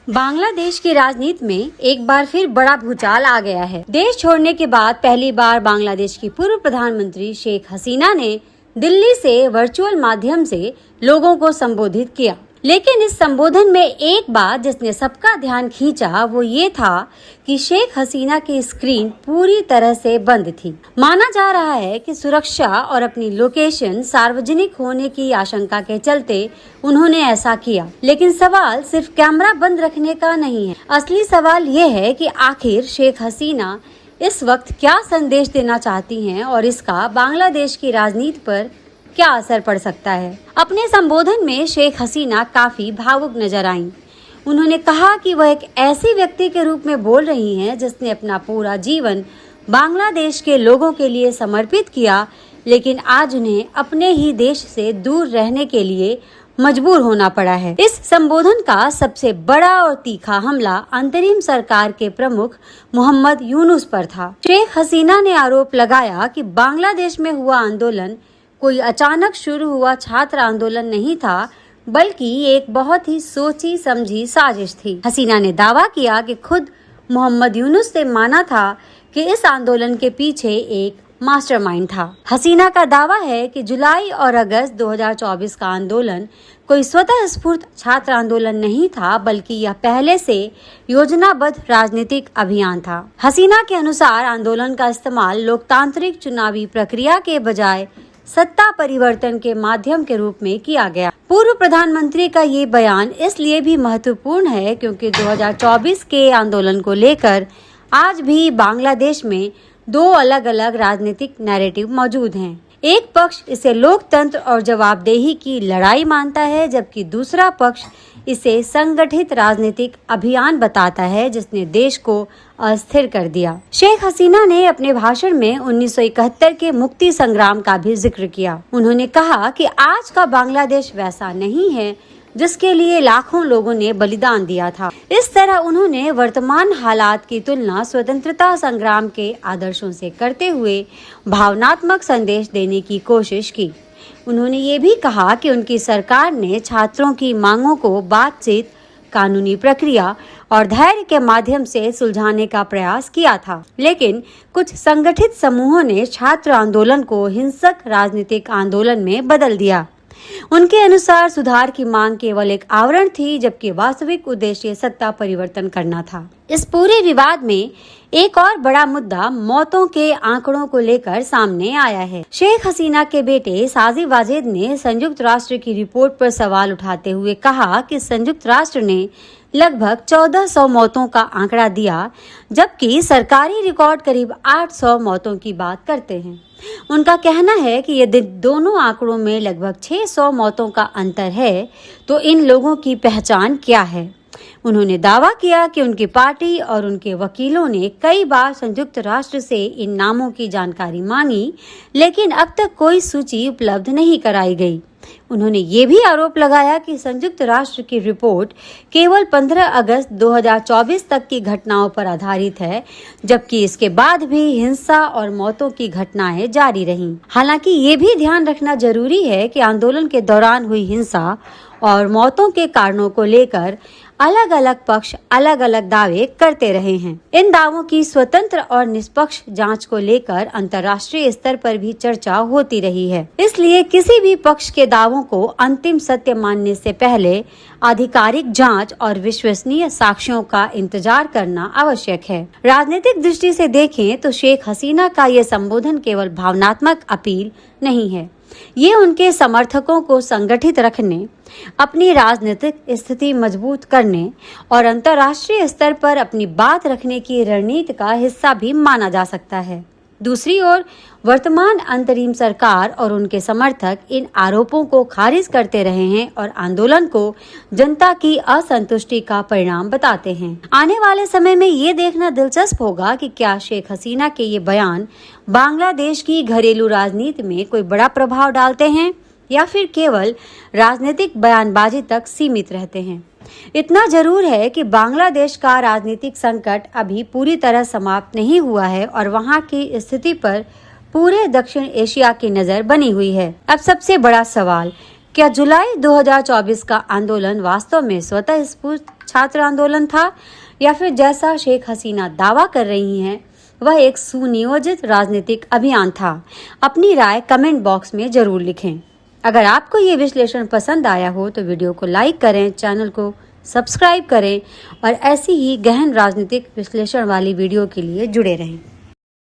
बांग्लादेश की राजनीति में एक बार फिर बड़ा भूचाल आ गया है। देश छोड़ने के बाद पहली बार बांग्लादेश की पूर्व प्रधानमंत्री शेख हसीना ने दिल्ली से वर्चुअल माध्यम से लोगों को संबोधित किया। लेकिन इस संबोधन में एक बात जिसने सबका ध्यान खींचा वो ये था कि शेख हसीना की स्क्रीन पूरी तरह से बंद थी। माना जा रहा है कि सुरक्षा और अपनी लोकेशन सार्वजनिक होने की आशंका के चलते उन्होंने ऐसा किया। लेकिन सवाल सिर्फ कैमरा बंद रखने का नहीं है। असली सवाल ये है कि आखिर शेख हसीना इस वक्त क्या संदेश देना चाहती हैं और इसका बांग्लादेश की राजनीति पर क्या असर पड़ सकता है। अपने संबोधन में शेख हसीना काफी भावुक नजर आईं। उन्होंने कहा कि वह एक ऐसी व्यक्ति के रूप में बोल रही हैं जिसने अपना पूरा जीवन बांग्लादेश के लोगों के लिए समर्पित किया, लेकिन आज उन्हें अपने ही देश से दूर रहने के लिए मजबूर होना पड़ा है। इस संबोधन का सबसे बड़ा और तीखा हमला अंतरिम सरकार के प्रमुख मोहम्मद यूनुस पर था। शेख हसीना ने आरोप लगाया कि बांग्लादेश में हुआ आंदोलन कोई अचानक शुरू हुआ छात्र आंदोलन नहीं था, बल्कि एक बहुत ही सोची समझी साजिश थी। हसीना ने दावा किया कि खुद मोहम्मद यूनुस ने माना था कि इस आंदोलन के पीछे एक मास्टरमाइंड था। हसीना का दावा है कि जुलाई और अगस्त 2024 का आंदोलन कोई स्वतः स्फूर्त छात्र आंदोलन नहीं था, बल्कि यह पहले से योजनाबद्ध राजनीतिक अभियान था। हसीना के अनुसार आंदोलन का इस्तेमाल लोकतांत्रिक चुनावी प्रक्रिया के बजाय सत्ता परिवर्तन के माध्यम के रूप में किया गया। पूर्व प्रधानमंत्री का ये बयान इसलिए भी महत्वपूर्ण है क्योंकि 2024 के आंदोलन को लेकर आज भी बांग्लादेश में दो अलग अलग राजनीतिक नैरेटिव मौजूद हैं। एक पक्ष इसे लोकतंत्र और जवाबदेही की लड़ाई मानता है, जबकि दूसरा पक्ष इसे संगठित राजनीतिक अभियान बताता है जिसने देश को अस्थिर कर दिया। शेख हसीना ने अपने भाषण में 1971 के मुक्ति संग्राम का भी जिक्र किया। उन्होंने कहा कि आज का बांग्लादेश वैसा नहीं है जिसके लिए लाखों लोगों ने बलिदान दिया था। इस तरह उन्होंने वर्तमान हालात की तुलना स्वतंत्रता संग्राम के आदर्शों से करते हुए भावनात्मक संदेश देने की कोशिश की। उन्होंने ये भी कहा कि उनकी सरकार ने छात्रों की मांगों को बातचीत, कानूनी प्रक्रिया और धैर्य के माध्यम से सुलझाने का प्रयास किया था, लेकिन कुछ संगठित समूहों ने छात्र आंदोलन को हिंसक राजनीतिक आंदोलन में बदल दिया। उनके अनुसार सुधार की मांग केवल एक आवरण थी, जबकि वास्तविक उद्देश्य सत्ता परिवर्तन करना था। इस पूरे विवाद में एक और बड़ा मुद्दा मौतों के आंकड़ों को लेकर सामने आया है। शेख हसीना के बेटे साजिद वाजिद ने संयुक्त राष्ट्र की रिपोर्ट पर सवाल उठाते हुए कहा कि संयुक्त राष्ट्र ने लगभग 1400 मौतों का आंकड़ा दिया, जबकि सरकारी रिकॉर्ड करीब 800 मौतों की बात करते हैं। उनका कहना है कि यदि दोनों आंकड़ों में लगभग 600 मौतों का अंतर है तो इन लोगों की पहचान क्या है। उन्होंने दावा किया कि उनकी पार्टी और उनके वकीलों ने कई बार संयुक्त राष्ट्र से इन नामों की जानकारी मांगी, लेकिन अब तक कोई सूची उपलब्ध नहीं कराई गई। उन्होंने ये भी आरोप लगाया कि संयुक्त राष्ट्र की रिपोर्ट केवल 15 अगस्त 2024 तक की घटनाओं पर आधारित है, जबकि इसके बाद भी हिंसा और मौतों की घटनाएं जारी रहीं। हालांकि ये भी ध्यान रखना जरूरी है कि आंदोलन के दौरान हुई हिंसा और मौतों के कारणों को लेकर अलग अलग पक्ष अलग अलग दावे करते रहे हैं। इन दावों की स्वतंत्र और निष्पक्ष जांच को लेकर अंतर्राष्ट्रीय स्तर पर भी चर्चा होती रही है। इसलिए किसी भी पक्ष के दावों को अंतिम सत्य मानने से पहले आधिकारिक जांच और विश्वसनीय साक्ष्यों का इंतजार करना आवश्यक है। राजनीतिक दृष्टि से देखें तो शेख हसीना का ये संबोधन केवल भावनात्मक अपील नहीं है, ये उनके समर्थकों को संगठित रखने, अपनी राजनीतिक स्थिति मजबूत करने और अंतर्राष्ट्रीय स्तर पर अपनी बात रखने की रणनीति का हिस्सा भी माना जा सकता है। दूसरी ओर वर्तमान अंतरिम सरकार और उनके समर्थक इन आरोपों को खारिज करते रहे हैं और आंदोलन को जनता की असंतुष्टि का परिणाम बताते हैं। आने वाले समय में ये देखना दिलचस्प होगा कि क्या शेख हसीना के ये बयान बांग्लादेश की घरेलू राजनीति में कोई बड़ा प्रभाव डालते हैं या फिर केवल राजनीतिक बयानबाजी तक सीमित रहते हैं। इतना जरूर है कि बांग्लादेश का राजनीतिक संकट अभी पूरी तरह समाप्त नहीं हुआ है और वहां की स्थिति पर पूरे दक्षिण एशिया की नजर बनी हुई है। अब सबसे बड़ा सवाल, क्या जुलाई 2024 का आंदोलन वास्तव में स्वतः स्फूर्त छात्र आंदोलन था, या फिर जैसा शेख हसीना दावा कर रही हैं वह एक सुनियोजित राजनीतिक अभियान था? अपनी राय कमेंट बॉक्स में जरूर लिखें। अगर आपको ये विश्लेषण पसंद आया हो तो वीडियो को लाइक करें, चैनल को सब्सक्राइब करें और ऐसी ही गहन राजनीतिक विश्लेषण वाली वीडियो के लिए जुड़े रहें।